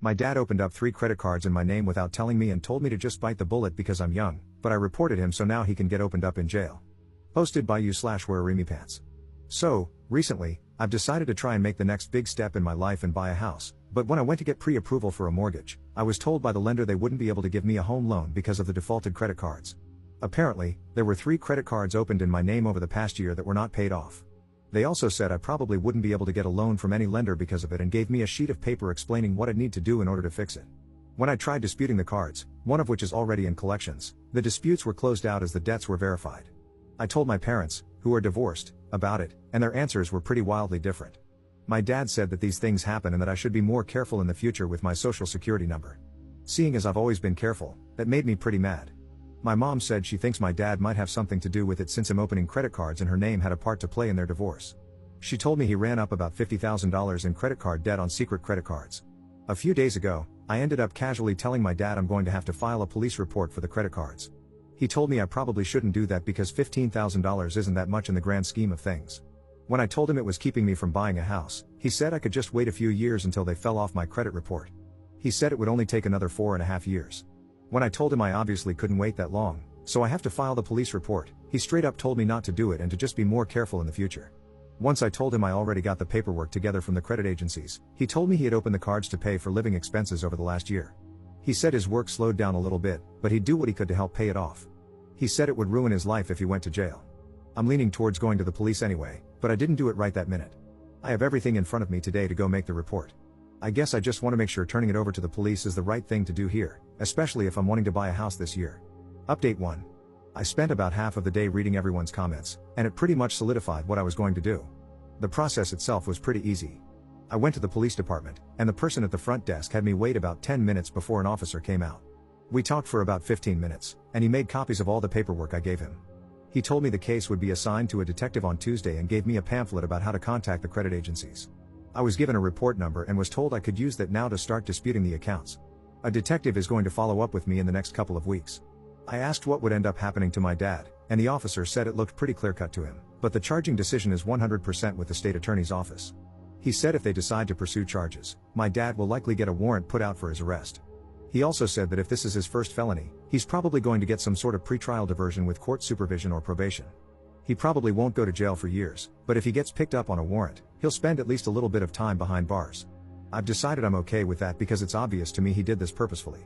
My dad opened up 3 credit cards in my name without telling me and told me to just bite the bullet because I'm young, but I reported him so now he can get opened up in jail. Posted by you/weararemipants. So, recently, I've decided to try and make the next big step in my life and buy a house, but when I went to get pre-approval for a mortgage, I was told by the lender they wouldn't be able to give me a home loan because of the defaulted credit cards. Apparently, there were 3 credit cards opened in my name over the past year that were not paid off. They also said I probably wouldn't be able to get a loan from any lender because of it and gave me a sheet of paper explaining what I'd need to do in order to fix it. When I tried disputing the cards, one of which is already in collections, the disputes were closed out as the debts were verified. I told my parents, who are divorced, about it, and their answers were pretty wildly different. My dad said that these things happen and that I should be more careful in the future with my social security number. Seeing as I've always been careful, that made me pretty mad. My mom said she thinks my dad might have something to do with it since him opening credit cards in her name had a part to play in their divorce. She told me he ran up about $50,000 in credit card debt on secret credit cards. A few days ago, I ended up casually telling my dad I'm going to have to file a police report for the credit cards. He told me I probably shouldn't do that because $15,000 isn't that much in the grand scheme of things. When I told him it was keeping me from buying a house, he said I could just wait a few years until they fell off my credit report. He said it would only take another 4.5 years. When I told him I obviously couldn't wait that long, so I have to file the police report, he straight up told me not to do it and to just be more careful in the future. Once I told him I already got the paperwork together from the credit agencies, he told me he had opened the cards to pay for living expenses over the last year. He said his work slowed down a little bit, but he'd do what he could to help pay it off. He said it would ruin his life if he went to jail. I'm leaning towards going to the police anyway, but I didn't do it right that minute. I have everything in front of me today to go make the report. I guess I just want to make sure turning it over to the police is the right thing to do here, especially if I'm wanting to buy a house this year. Update 1. I spent about half of the day reading everyone's comments, and it pretty much solidified what I was going to do. The process itself was pretty easy. I went to the police department, and the person at the front desk had me wait about 10 minutes before an officer came out. We talked for about 15 minutes, and he made copies of all the paperwork I gave him. He told me the case would be assigned to a detective on Tuesday and gave me a pamphlet about how to contact the credit agencies. I was given a report number and was told I could use that now to start disputing the accounts. A detective is going to follow up with me in the next couple of weeks. I asked what would end up happening to my dad, and the officer said it looked pretty clear-cut to him, but the charging decision is 100% with the state attorney's office. He said if they decide to pursue charges, my dad will likely get a warrant put out for his arrest. He also said that if this is his first felony, he's probably going to get some sort of pretrial diversion with court supervision or probation. He probably won't go to jail for years, but if he gets picked up on a warrant, he'll spend at least a little bit of time behind bars. I've decided I'm okay with that because it's obvious to me he did this purposefully.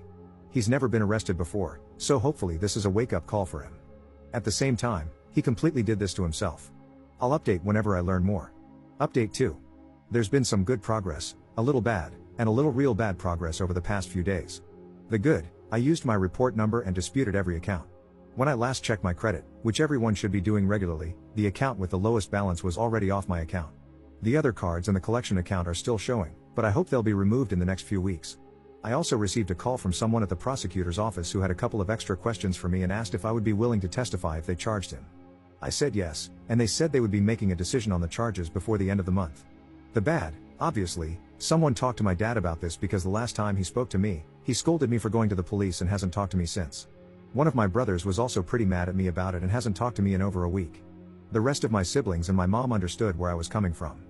He's never been arrested before, so hopefully this is a wake-up call for him. At the same time, he completely did this to himself. I'll update whenever I learn more. Update 2. There's been some good progress, a little bad, and a little real bad progress over the past few days. The good, I used my report number and disputed every account. When I last checked my credit, which everyone should be doing regularly, the account with the lowest balance was already off my account. The other cards and the collection account are still showing, but I hope they'll be removed in the next few weeks. I also received a call from someone at the prosecutor's office who had a couple of extra questions for me and asked if I would be willing to testify if they charged him. I said yes, and they said they would be making a decision on the charges before the end of the month. The bad, obviously, someone talked to my dad about this because the last time he spoke to me, he scolded me for going to the police and hasn't talked to me since. One of my brothers was also pretty mad at me about it and hasn't talked to me in over a week. The rest of my siblings and my mom understood where I was coming from.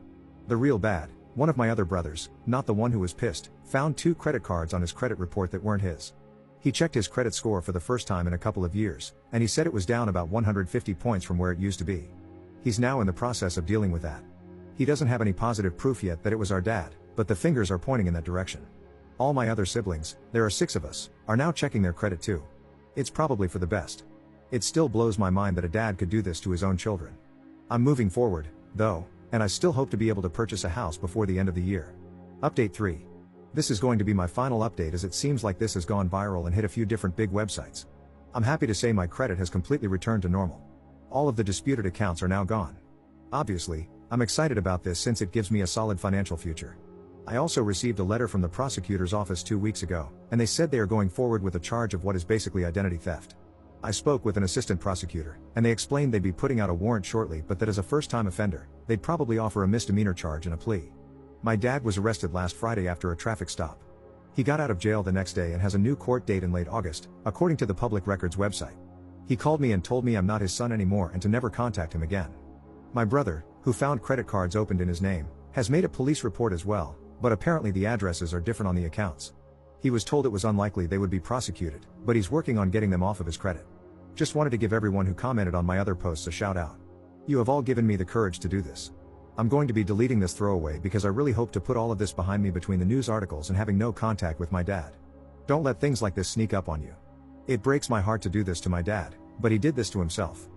The real bad, one of my other brothers, not the one who was pissed, found 2 credit cards on his credit report that weren't his. He checked his credit score for the first time in a couple of years, and he said it was down about 150 points from where it used to be. He's now in the process of dealing with that. He doesn't have any positive proof yet that it was our dad, but the fingers are pointing in that direction. All my other siblings, there are 6 of us, are now checking their credit too. It's probably for the best. It still blows my mind that a dad could do this to his own children. I'm moving forward, though, and I still hope to be able to purchase a house before the end of the year. Update 3. This is going to be my final update as it seems like this has gone viral and hit a few different big websites. I'm happy to say my credit has completely returned to normal. All of the disputed accounts are now gone. Obviously, I'm excited about this since it gives me a solid financial future. I also received a letter from the prosecutor's office 2 weeks ago, and they said they are going forward with a charge of what is basically identity theft. I spoke with an assistant prosecutor, and they explained they'd be putting out a warrant shortly, but that as a first-time offender, they'd probably offer a misdemeanor charge and a plea. My dad was arrested last Friday after a traffic stop. He got out of jail the next day and has a new court date in late August, according to the Public Records website. He called me and told me I'm not his son anymore and to never contact him again. My brother, who found credit cards opened in his name, has made a police report as well, But apparently the addresses are different on the accounts. He was told it was unlikely they would be prosecuted, but he's working on getting them off of his credit. Just wanted to give everyone who commented on my other posts a shout out. You have all given me the courage to do this. I'm going to be deleting this throwaway because I really hope to put all of this behind me between the news articles and having no contact with my dad. Don't let things like this sneak up on you. It breaks my heart to do this to my dad, but he did this to himself.